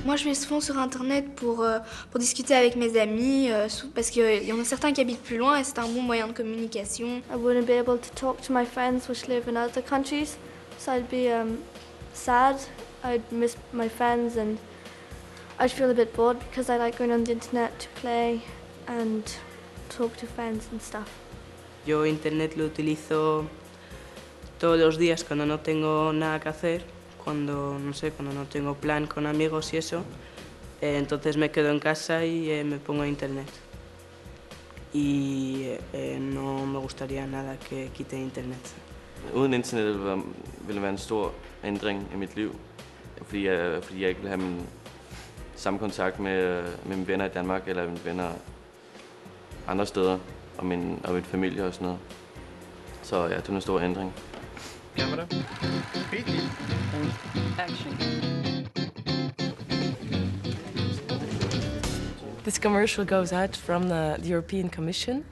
Moi, je vais souvent sur Internet pour discuter avec mes amis, parce qu'il y en a certains qui habitent plus loin et c'est un bon moyen de communication. I wouldn't be able to talk to my friends which live in other countries, so I'd be sad. I'd miss my friends and I'd feel a bit bored because I like going on the internet to play and talk to friends and stuff. Yo Internet lo utilizo todos los días cuando no tengo nada que hacer, cuando, no sé, cuando no tengo plan con amigos y eso, entonces me quedo en casa y me pongo a Internet. Y no me gustaría nada que quite Internet. Uden internettet ville være en stor ændring i mit liv, fordi jeg ikke vil have min samme kontakt med mine venner i Danmark eller mine venner andre steder og min familie og sådan noget. Så ja, det er en stor ændring. Camera. Action. This commercial goes out from the European Commission.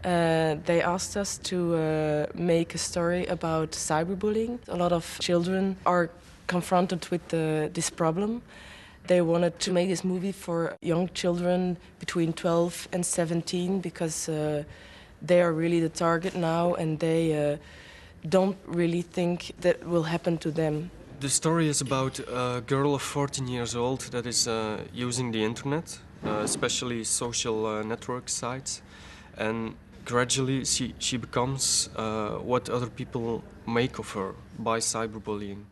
They asked us to make a story about cyberbullying. A lot of children are confronted with this problem. They wanted to make this movie for young children between 12 and 17 because they are really the target now and they don't really think that will happen to them. The story is about a girl of 14 years old that is using the internet, especially social network sites, and gradually she becomes what other people make of her by cyberbullying.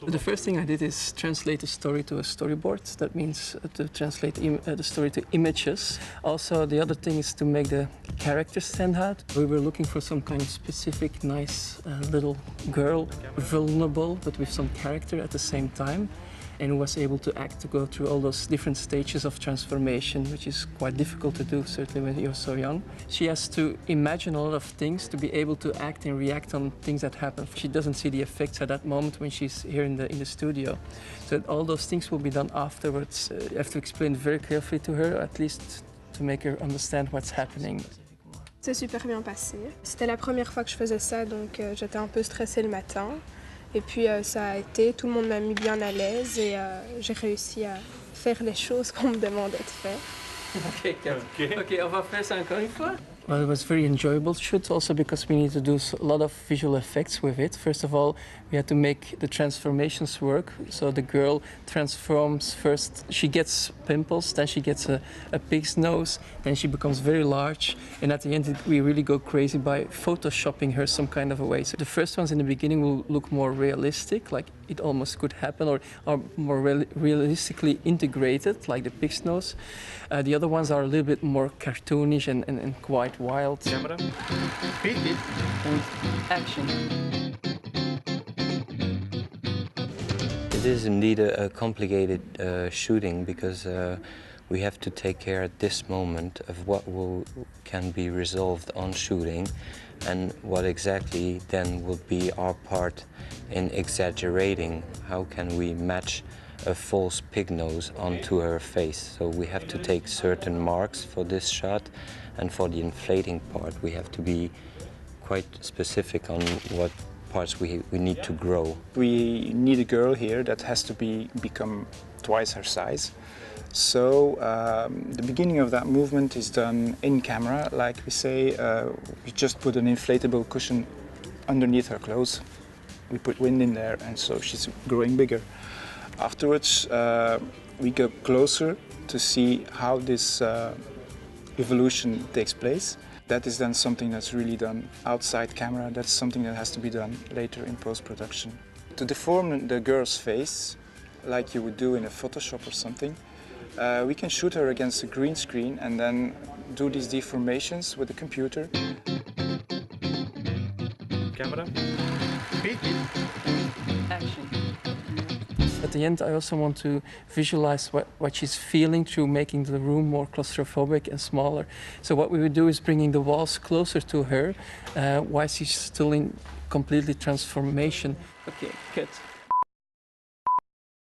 The first thing I did is translate the story to a storyboard. That means to translate the story to images. Also, the other thing is to make the characters stand out. We were looking for some kind of specific, nice little girl, vulnerable, but with some character at the same time, and who was able to act, to go through all those different stages of transformation, which is quite difficult to do, certainly when you're so young. She has to imagine a lot of things to be able to act and react on things that happen. She doesn't see the effects at that moment when she's here in the studio. So all those things will be done afterwards. You have to explain very carefully to her, at least to make her understand what's happening. C'est super bien passé. C'était la première fois que je faisais ça, donc j'étais un peu stressée le matin. Et puis ça a été, tout le monde m'a mis bien à l'aise et j'ai réussi à faire les choses qu'on me demandait de faire. Okay, on va faire ça encore une fois. Well, it was very enjoyable shoot also because we need to do a lot of visual effects with it. First of all, we had to make the transformations work. So the girl transforms first, she gets pimples, then she gets a pig's nose, then she becomes very large. And at the end, we really go crazy by photoshopping her some kind of a way. So the first ones in the beginning will look more realistic, like it almost could happen, or are more realistically integrated, like the pig's nose. The other ones are a little bit more cartoonish and quite wild. Camera. Action. It is indeed a complicated shooting because we have to take care at this moment of what can be resolved on shooting and what exactly then will be our part in exaggerating. How can we match a false pig nose onto her face? So we have to take certain marks for this shot, and for the inflating part we have to be quite specific on what parts we need to grow. We need a girl here that has to become twice her size. So the beginning of that movement is done in camera, like we say. We just put an inflatable cushion underneath her clothes. We put wind in there, and so she's growing bigger. Afterwards, we go closer to see how this evolution takes place. That is then something that's really done outside camera. That's something that has to be done later in post-production. To deform the girl's face, like you would do in a Photoshop or something, we can shoot her against a green screen and then do these deformations with the computer. Camera. Action. At the end, I also want to visualize what she's feeling through making the room more claustrophobic and smaller. So what we would do is bringing the walls closer to her while she's still in completely transformation. Okay, cut.